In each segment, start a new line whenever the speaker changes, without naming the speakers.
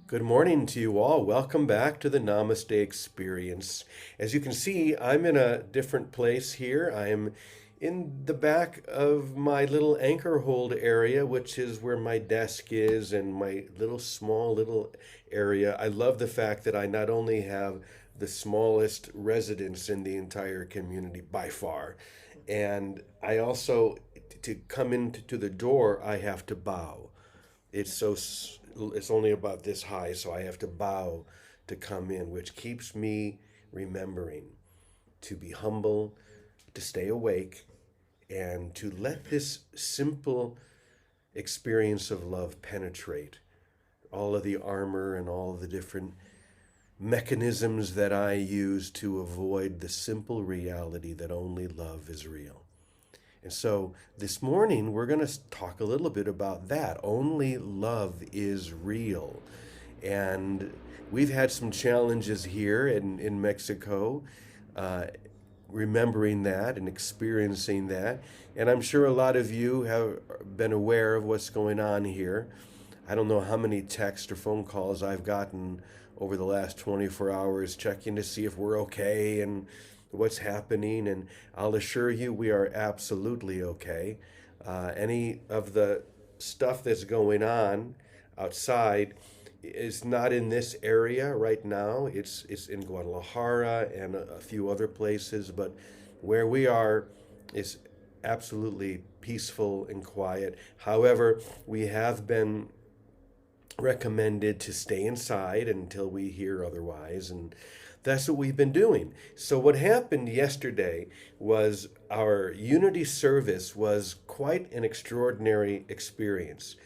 Good morning to you all. Welcome back to the Namaste Experience. As you can see, I'm in a different place here. I'm in the back of my little anchor hold area, which is where my desk is and my little area. I love the fact that I not only have the smallest residence in the entire community by far, and I also, to come into the door, I have to bow. It's only about this high, so I have to bow to come in, which keeps me remembering to be humble, to stay awake, and to let this simple experience of love penetrate all of the armor and all of the different mechanisms that I use to avoid the simple reality that only love is real. And so this morning, we're going to talk a little bit about that. Only love is real. And we've had some challenges here in Mexico, uh, remembering that and experiencing that. And I'm sure a lot of you have been aware of what's going on here. I don't know how many texts or phone calls I've gotten over the last 24 hours checking to see if we're okay and what's happening. And I'll assure you we are absolutely okay. Any of the stuff that's going on outside is not in this area right now. It's in Guadalajara and a few other places, but where we are is absolutely peaceful and quiet. However, we have been recommended to stay inside until we hear otherwise, and that's what we've been doing. So what happened yesterday was our unity service was quite an extraordinary experience.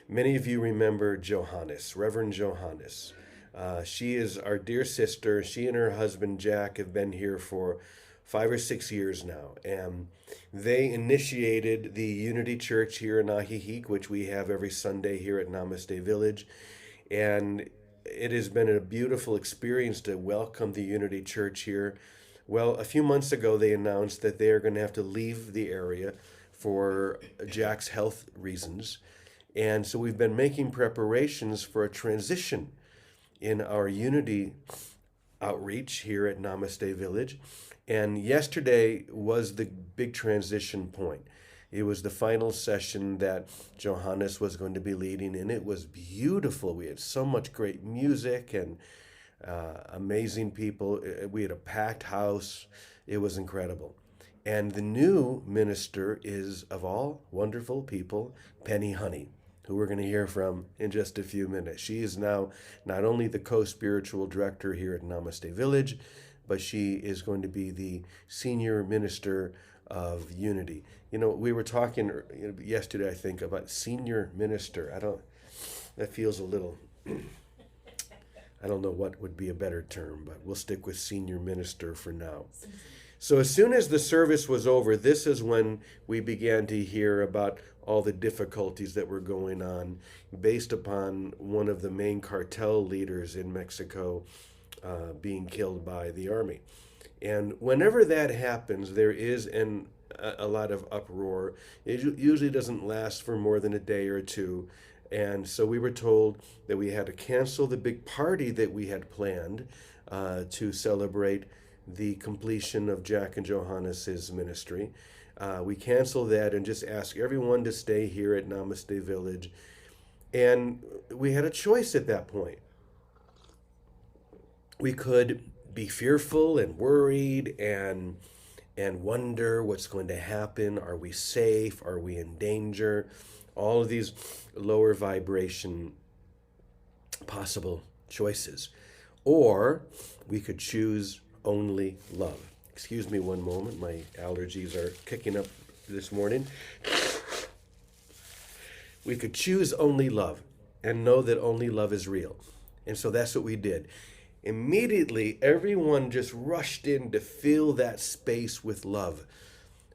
Many of you remember Johannes, Reverend Johannes. She is our dear sister. She and her husband Jack have been here for 5 or 6 years now, and they initiated the Unity Church here in Ajijic, which we have every Sunday here at Namaste Village. And it has been a beautiful experience to welcome the Unity Church here. Well, a few months ago, they announced that they are going to have to leave the area for Jack's health reasons. And so we've been making preparations for a transition in our Unity outreach here at Namaste Village. And yesterday was the big transition point. It was the final session that Johannes was going to be leading, and it was beautiful. We had so much great music and amazing people. We had a packed house. It was incredible. And the new minister is, of all wonderful people, Penny Honey, who we're going to hear from in just a few minutes. She is now not only the co-spiritual director here at Namaste Village, but she is going to be the senior minister of unity. You know, we were talking yesterday, I think, about senior minister. That feels a little, I don't know what would be a better term, but we'll stick with senior minister for now. So as soon as the service was over, this is when we began to hear about all the difficulties that were going on based upon one of the main cartel leaders in Mexico being killed by the army. And whenever that happens, there is a lot of uproar. It usually doesn't last for more than a day or two. And so we were told that we had to cancel the big party that we had planned to celebrate the completion of Jack and Johannes's ministry. We canceled that and just asked everyone to stay here at Namaste Village. And we had a choice at that point. We could be fearful and worried and wonder what's going to happen. Are we safe? Are we in danger? All of these lower vibration possible choices. Or we could choose only love. Excuse me one moment. My allergies are kicking up this morning. We could choose only love and know that only love is real. And so that's what we did. Immediately, everyone just rushed in to fill that space with love.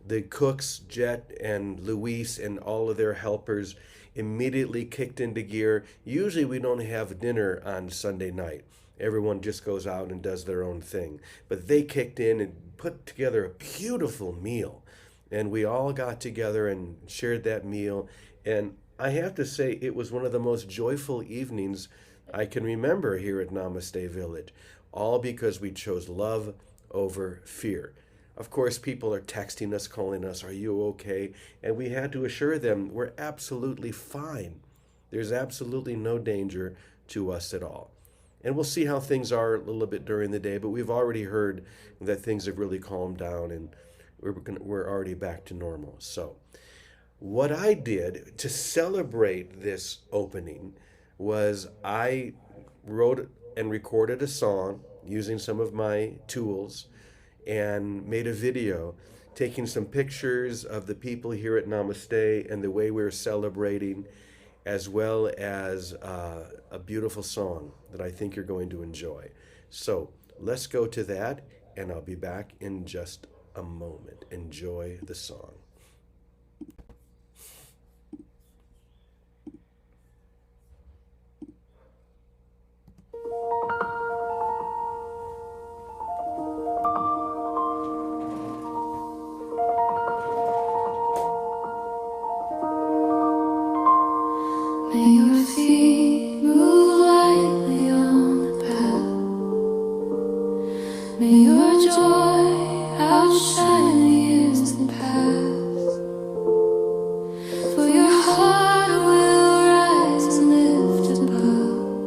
The cooks, Jet and Luis, and all of their helpers immediately kicked into gear. Usually we don't have dinner on Sunday night. Everyone just goes out and does their own thing. But they kicked in and put together a beautiful meal. And we all got together and shared that meal. And I have to say, it was one of the most joyful evenings I can remember here at Namaste Village, all because we chose love over fear. Of course, people are texting us, calling us, "Are you okay?" And we had to assure them we're absolutely fine. There's absolutely no danger to us at all. And we'll see how things are a little bit during the day, but we've already heard that things have really calmed down and we're already back to normal. So, what I did to celebrate this opening was I wrote and recorded a song using some of my tools and made a video taking some pictures of the people here at Namaste and the way we're celebrating, as well as a beautiful song that I think you're going to enjoy. So let's go to that, and I'll be back in just a moment. Enjoy the song.
May your feet move lightly on the path. May your joy outshine the years that pass. For your heart will rise and lift above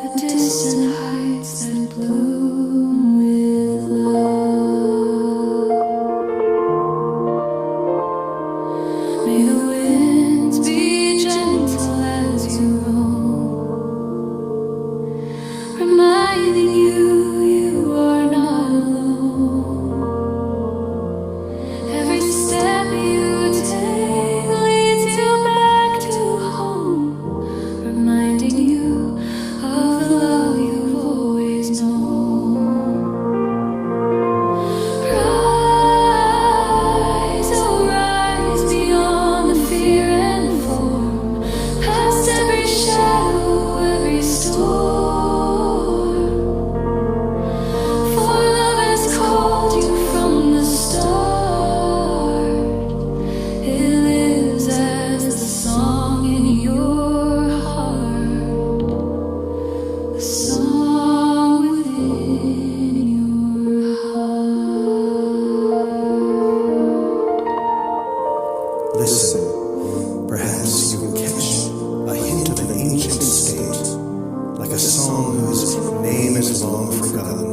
the distant heights that bloom with love. May the winds be gentle as you roam, reminding you you are not alone. Every step you take leads you back to home, reminding you of the love you've always known. Rise, oh rise beyond the fear and form, past every shadow, every storm. For love has called you from the start. It lives as the song in your heart, the song within your heart.
Listen, perhaps you can catch a hint of an ancient state, like a song whose name is long forgotten,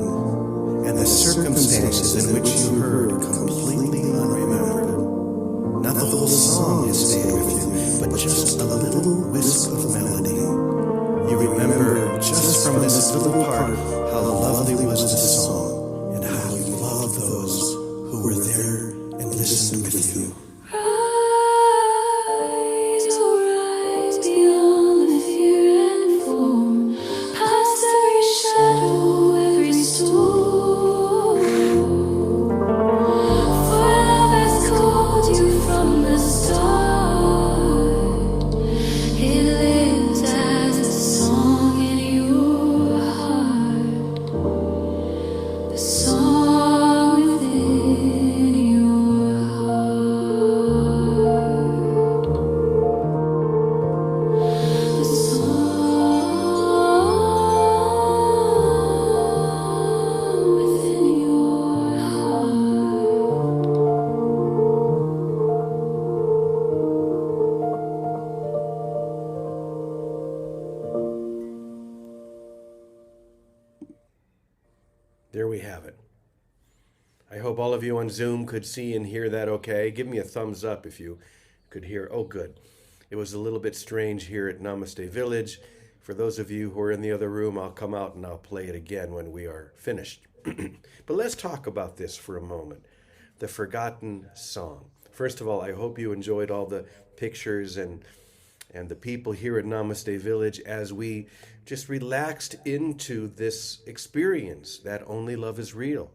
and the circumstances in which you heard completely unremembered. Not the whole song has stayed with you, but just a little wisp of melody. You remember just from this little part how lovely was the song, and how you loved those who were there and listened with you.
Rise, oh rise beyond the fear and form, past every shadow, every storm. For love has called you from the start. It lives as a song in your heart, the song within your heart, the song within your heart.
There we have it. I hope all of you on Zoom could see and hear that okay. Give me a thumbs up if you could hear. Oh, good. It was a little bit strange here at Namaste Village. For those of you who are in the other room, I'll come out and I'll play it again when we are finished. But let's talk about this for a moment. The forgotten song. First of all, I hope you enjoyed all the pictures and the people here at Namaste Village as we just relaxed into this experience that only love is real.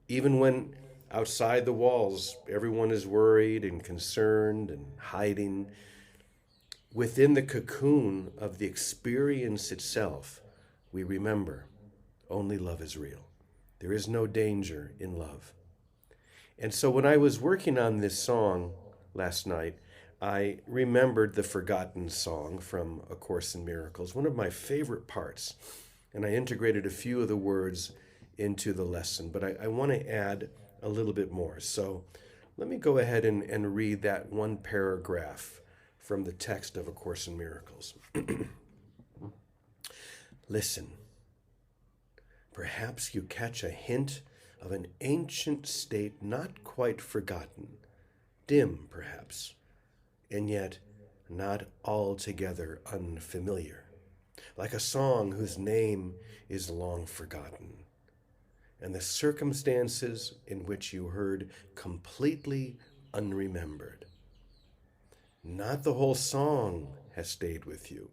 Even when outside the walls everyone is worried and concerned and hiding, within the cocoon of the experience itself, we remember only love is real. There is no danger in love. And so when I was working on this song last night, I remembered the forgotten song from A Course in Miracles, one of my favorite parts, and I integrated a few of the words into the lesson, but I want to add a little bit more. So let me go ahead and read that one paragraph from the text of A Course in Miracles. Listen. Perhaps you catch a hint of an ancient state not quite forgotten, dim perhaps, and yet not altogether unfamiliar, like a song whose name is long forgotten, and the circumstances in which you heard completely unremembered. Not the whole song has stayed with you,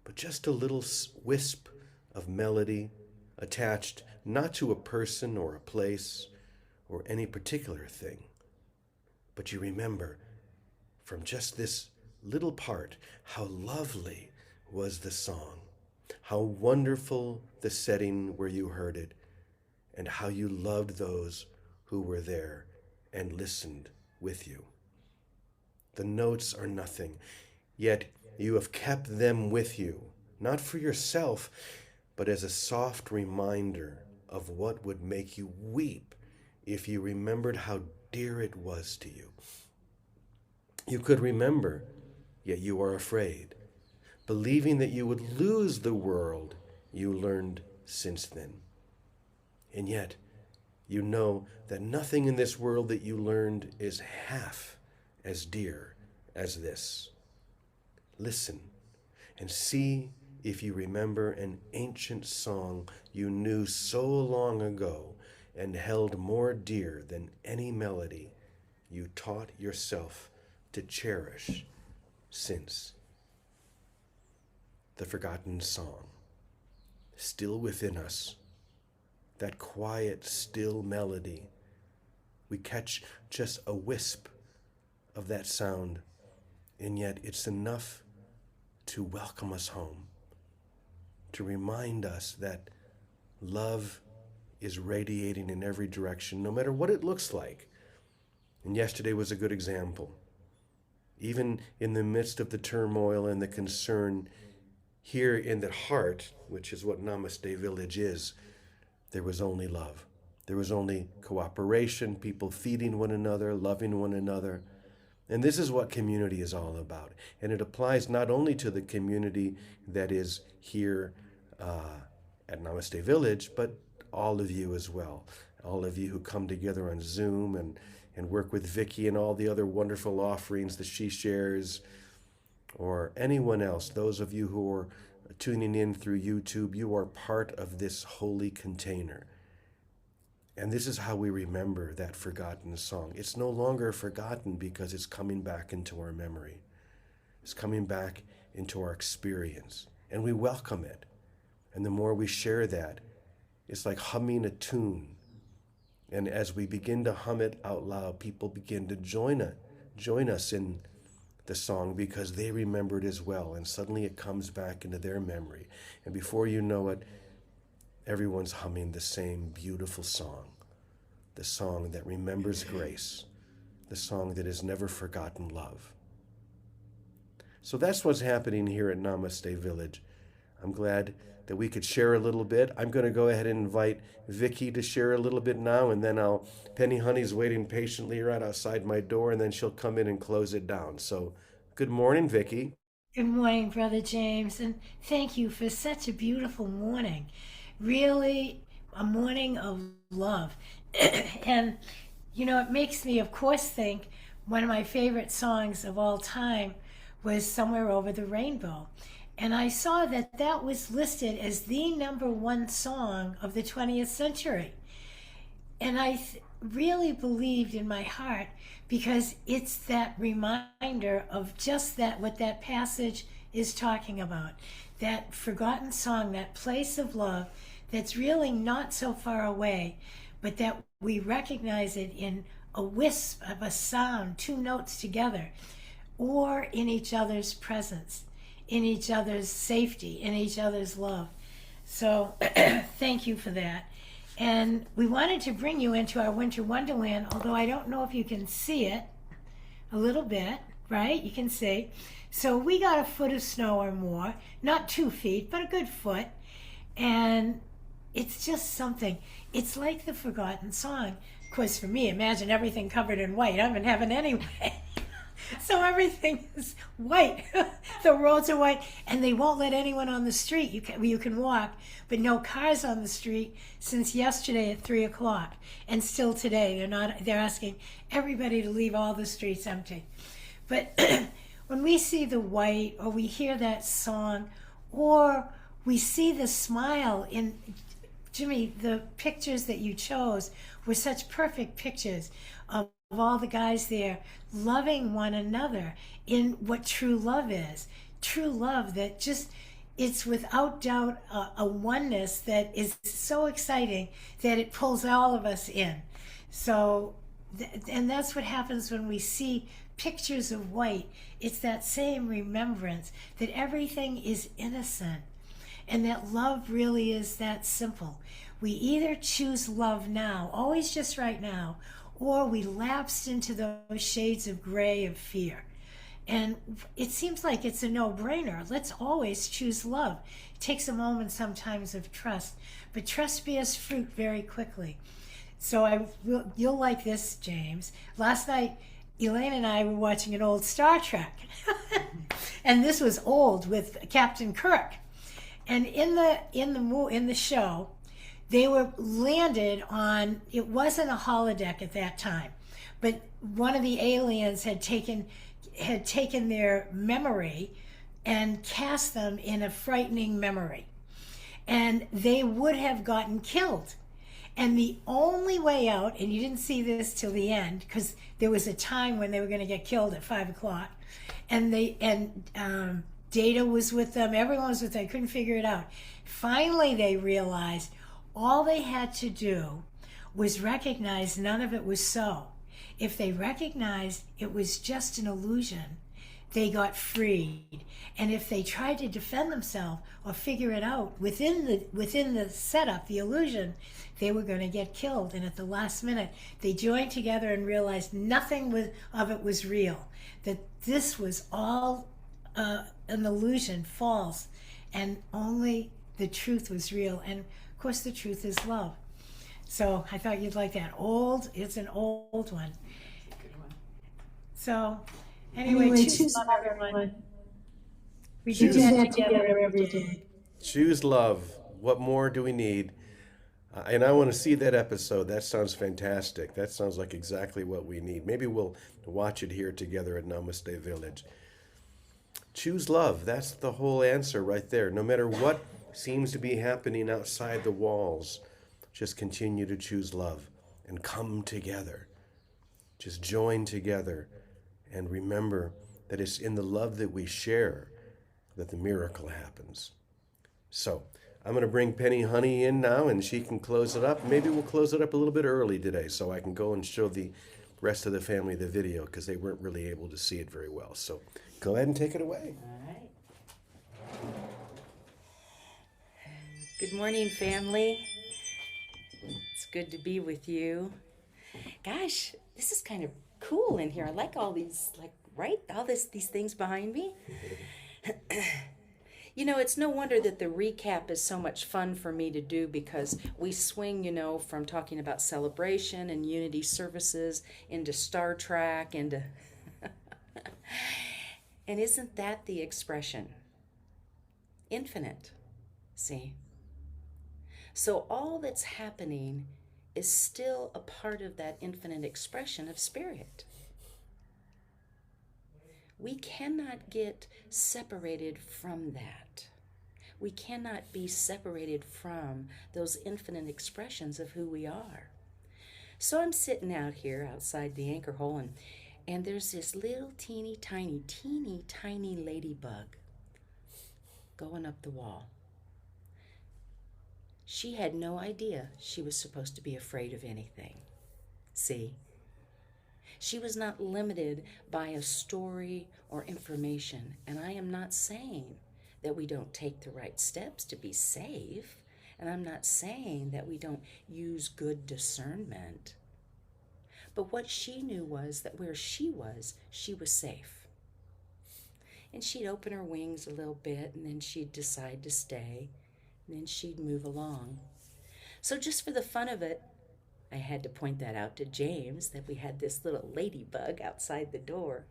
but just a little wisp of melody attached not to a person or a place or any particular thing, but you remember from just this little part how lovely was the song, how wonderful the setting where you heard it, and how you loved those who were there and listened with you. The notes are nothing, yet you have kept them with you, not for yourself, but as a soft reminder of what would make you weep if you remembered how dear it was to you. You could remember, yet you are afraid, believing that you would lose the world you learned since then. And yet, you know that nothing in this world that you learned is half as dear as this. Listen and see if you remember an ancient song you knew so long ago and held more dear than any melody you taught yourself to cherish since. The forgotten song, still within us, that quiet, still melody. We catch just a wisp of that sound, and yet it's enough to welcome us home, to remind us that love is radiating in every direction, no matter what it looks like. And yesterday was a good example. Even in the midst of the turmoil and the concern, here in the heart, which is what Namaste Village is, there was only love. There was only cooperation, people feeding one another, loving one another. And this is what community is all about. And it applies not only to the community that is here at Namaste Village, but all of you as well. All of you who come together on Zoom and work with Vicky and all the other wonderful offerings that she shares, or anyone else, those of you who are tuning in through YouTube, you are part of this holy container. And this is how we remember that forgotten song. It's no longer forgotten because it's coming back into our memory. It's coming back into our experience, and we welcome it. And the more we share that, it's like humming a tune. And as we begin to hum it out loud, people begin to join us in the song because they remember it as well. And suddenly it comes back into their memory. And before you know it, everyone's humming the same beautiful song. The song that remembers grace. The song that has never forgotten love. So that's what's happening here at Namaste Village. I'm glad that we could share a little bit. I'm going to go ahead and invite Vicky to share a little bit now, and then Penny Honey's waiting patiently right outside my door, and then she'll come in and close it down. So good morning, Vicky.
Good morning, Brother James, and thank you for such a beautiful morning. Really a morning of love. And, you know, it makes me, of course, think one of my favorite songs of all time was Somewhere Over the Rainbow. And I saw that that was listed as the #1 song of the 20th century. And I really believed in my heart, because it's that reminder of just that, what that passage is talking about. That forgotten song, that place of love that's really not so far away, but that we recognize it in a wisp of a sound, 2 notes together, or in each other's presence, in each other's safety, in each other's love. So thank you for that. And we wanted to bring you into our Winter Wonderland, although I don't know if you can see it a little bit. right? You can see. So we got a foot of snow or more, not 2 feet, but a good foot. And it's just something. It's like the forgotten song. Of course, for me, imagine everything covered in white. I'm in heaven anyway. So everything is white. The roads are white, and they won't let anyone on the street. You can walk, but no cars on the street since yesterday at 3 o'clock, and still today they're not. They're asking everybody to leave all the streets empty. But when we see the white, or we hear that song, or we see the smile in Jimmy, the pictures that you chose were such perfect pictures of all the guys there loving one another in what true love is. True love that just, it's without doubt a oneness that is so exciting that it pulls all of us in. So, and that's what happens when we see pictures of white. It's that same remembrance that everything is innocent and that love really is that simple. We either choose love now, always just right now, or we lapsed into those shades of gray of fear. And it seems like it's a no-brainer. Let's always choose love. It takes a moment sometimes of trust, but trust bears fruit very quickly. So you'll like this, James. Last night, Elaine and I were watching an old Star Trek, and this was old with Captain Kirk. And in the show, they were landed on, it wasn't a holodeck at that time, but one of the aliens had taken their memory and cast them in a frightening memory. And they would have gotten killed. And the only way out, and you didn't see this till the end, because there was a time when they were going to get killed at 5 o'clock, and Data was with them, everyone was with them, couldn't figure it out. Finally, they realized all they had to do was recognize none of it was so. If they recognized it was just an illusion, they got freed. And if they tried to defend themselves or figure it out within the setup, the illusion, they were going to get killed. And at the last minute, they joined together and realized nothing of it was real, that this was all an illusion, false, and only the truth was real. And of course, the truth is love. So I thought you'd like that. It's an old one. So anyway, choose love, everyone. We do that together every day.
Choose love. What more do we need? And I want to see that episode. That sounds fantastic. That sounds like exactly what we need. Maybe we'll watch it here together at Namaste Village. Choose love. That's the whole answer right there. No matter what seems to be happening outside the walls, just continue to choose love and come together. Just join together and remember that it's in the love that we share that the miracle happens. So I'm going to bring Penny Honey in now, and she can close it up. Maybe we'll close it up a little bit early today so I can go and show the rest of the family the video because they weren't really able to see it very well. So go ahead and take it away.
All right. Good morning, family. It's good to be with you. Gosh, this is kind of cool in here. I like all these, these things behind me. You know, it's no wonder that the recap is so much fun for me to do because we swing, from talking about celebration and unity services into Star Trek, into... And isn't that the expression? Infinite, see? So all that's happening is still a part of that infinite expression of spirit. We cannot get separated from that. We cannot be separated from those infinite expressions of who we are. So I'm sitting out here outside the anchor hole, and there's this little teeny tiny ladybug going up the wall. She had no idea she was supposed to be afraid of anything. See? She was not limited by a story or information, and I am not saying that we don't take the right steps to be safe, and I'm not saying that we don't use good discernment. But what she knew was that where she was safe. And she'd open her wings a little bit, and then she'd decide to stay, and then she'd move along. So just for the fun of it, I had to point that out to James, that we had this little ladybug outside the door.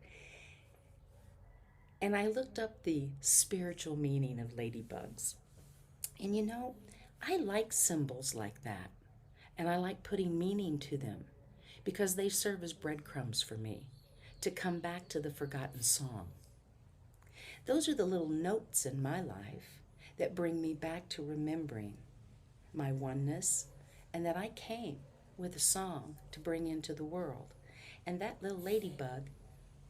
And I looked up the spiritual meaning of ladybugs. And you know, I like symbols like that. And I like putting meaning to them because they serve as breadcrumbs for me to come back to the forgotten song. Those are the little notes in my life that bring me back to remembering my oneness and that I came with a song to bring into the world. And that little ladybug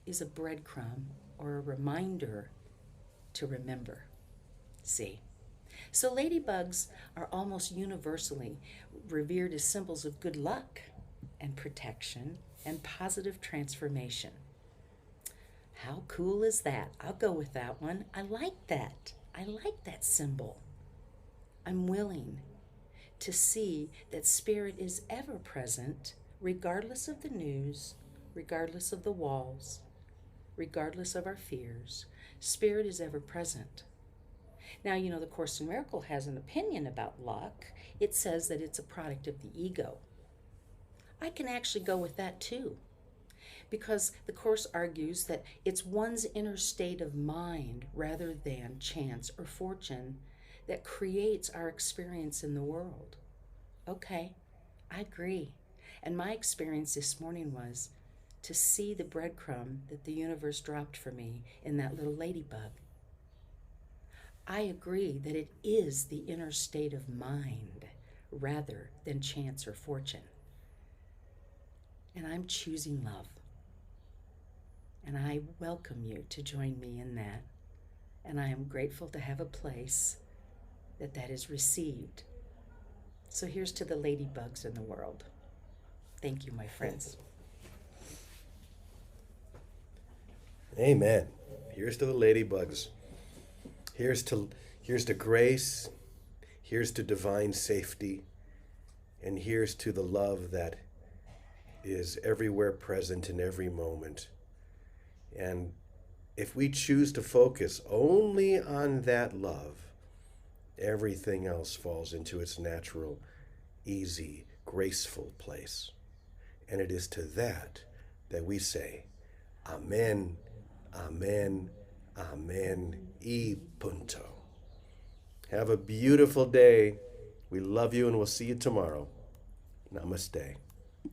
is a breadcrumb or a reminder to remember. See? So ladybugs are almost universally revered as symbols of good luck and protection and positive transformation. How cool is that? I'll go with that one. I like that. I like that symbol. I'm willing to see that spirit is ever present, regardless of the news, regardless of the walls, regardless of our fears. Spirit is ever present. Now, you know, the Course in Miracles has an opinion about luck. It says that it's a product of the ego. I can actually go with that too, because the Course argues that it's one's inner state of mind rather than chance or fortune that creates our experience in the world. Okay, I agree. And my experience this morning was to see the breadcrumb that the universe dropped for me in that little ladybug. I agree that it is the inner state of mind rather than chance or fortune. And I'm choosing love. And I welcome you to join me in that. And I am grateful to have a place that is received. So here's to the ladybugs in the world. Thank you, my friends.
Amen. Here's to the ladybugs. Here's to grace. Here's to divine safety. And here's to the love that is everywhere present in every moment. And if we choose to focus only on that love, everything else falls into its natural, easy, graceful place. And it is to that we say, Amen, Amen, Amen, y punto. Have a beautiful day. We love you and we'll see you tomorrow. Namaste.